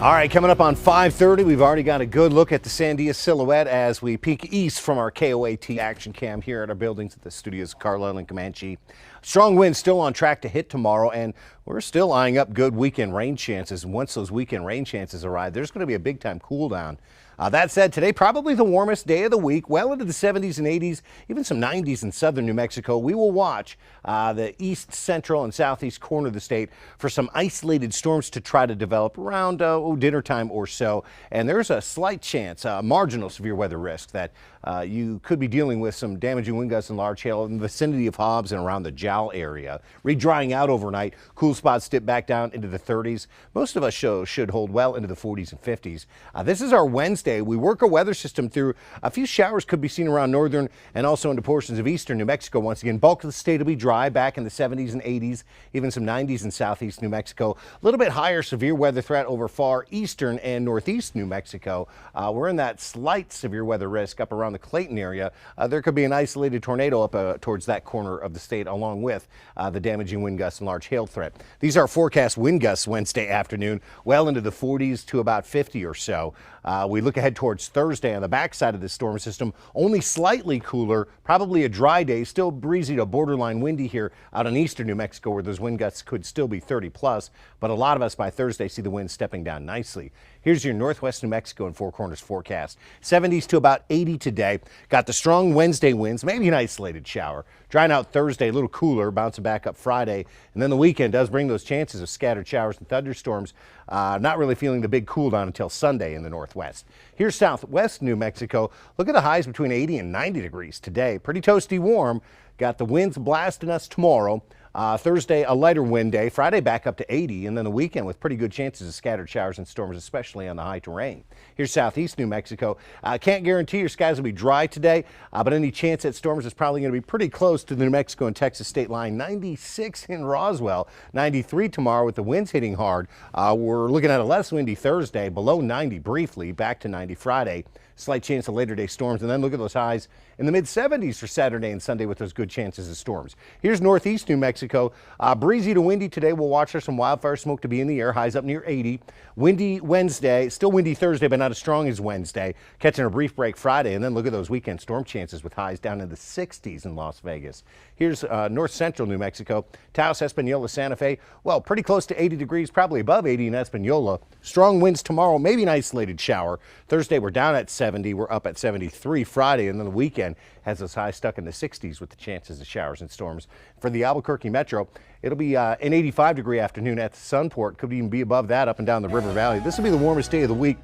All right, coming up on 5:30, we've already got a good look at the Sandia silhouette as we peek east from our KOAT action cam here at our buildings at the studios of Carlisle and Comanche. Strong winds still on track to hit tomorrow, and we're still eyeing up good weekend rain chances. And once those weekend rain chances arrive, there's going to be a big-time cool down. That said, today probably the warmest day of the week, well into the 70s and 80s, even some 90s in southern New Mexico. We will watch the east, central, and southeast corner of the state for some isolated storms to try to develop around dinner time or so. And there's a slight chance, marginal severe weather risk, that you could be dealing with some damaging wind gusts and large hail in the vicinity of Hobbs and around the Jowl area. Re-drying out overnight, cool spots dip back down into the 30s. Most of us should hold well into the 40s and 50s. This is our Wednesday. We work a weather system through. A few showers could be seen around northern and also into portions of eastern New Mexico. Once again, bulk of the state will be dry, back in the 70s and 80s, even some 90s in southeast New Mexico. A little bit higher severe weather threat over far eastern and northeast New Mexico. We're in that slight severe weather risk up around the Clayton area. There could be an isolated tornado up towards that corner of the state, along with the damaging wind gusts and large hail threat. These are forecast wind gusts Wednesday afternoon, well into the 40s to about 50 or so. We look ahead towards Thursday on the backside of this storm system, only slightly cooler, probably a dry day, still breezy to borderline windy here out in eastern New Mexico, where those wind gusts could still be 30 plus, but a lot of us by Thursday see the wind stepping down nicely. Here's your northwest New Mexico and Four Corners forecast. 70s to about 80 today. Got the strong Wednesday winds, maybe an isolated shower. Drying out Thursday, a little cooler, bouncing back up Friday. And then the weekend does bring those chances of scattered showers and thunderstorms. Not really feeling the big cool down until Sunday in the northwest. Here's southwest New Mexico. Look at the highs between 80 and 90 degrees today. Pretty toasty warm. Got the winds blasting us tomorrow. Thursday, a lighter wind day. Friday, back up to 80. And then the weekend with pretty good chances of scattered showers and storms, especially on the high terrain. Here's southeast New Mexico. Can't guarantee your skies will be dry today, but any chance at storms is probably going to be pretty close to the New Mexico and Texas state line. 96 in Roswell, 93 tomorrow with the winds hitting hard. We're looking at a less windy Thursday, below 90 briefly, back to 90 Friday. Slight chance of later day storms, and then look at those highs in the mid 70s for Saturday and Sunday with those good chances of storms. Here's northeast New Mexico. Breezy to windy today. We'll watch for some wildfire smoke to be in the air. Highs up near 80. Windy Wednesday, still windy Thursday, but not as strong as Wednesday. Catching a brief break Friday, and then look at those weekend storm chances with highs down in the 60s in Las Vegas. Here's north central New Mexico. Taos, Espanola, Santa Fe. Well, pretty close to 80 degrees, probably above 80 in Espanola. Strong winds tomorrow, maybe an isolated shower. Thursday, we're down at 70. We're up at 73 Friday, and then the weekend has us high stuck in the 60s with the chances of showers and storms. For the Albuquerque Metro, it'll be an 85-degree afternoon at the Sunport. Could even be above that up and down the River Valley. This will be the warmest day of the week.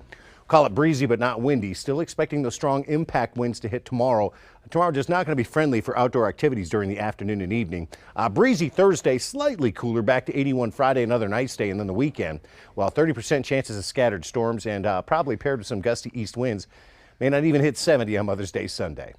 Call it breezy but not windy. Still expecting those strong impact winds to hit tomorrow. Tomorrow just not going to be friendly for outdoor activities during the afternoon and evening. Breezy Thursday, slightly cooler, back to 81 Friday, another nice day, and then the weekend. Well, 30% chances of scattered storms and probably paired with some gusty east winds. May not even hit 70 on Mother's Day Sunday.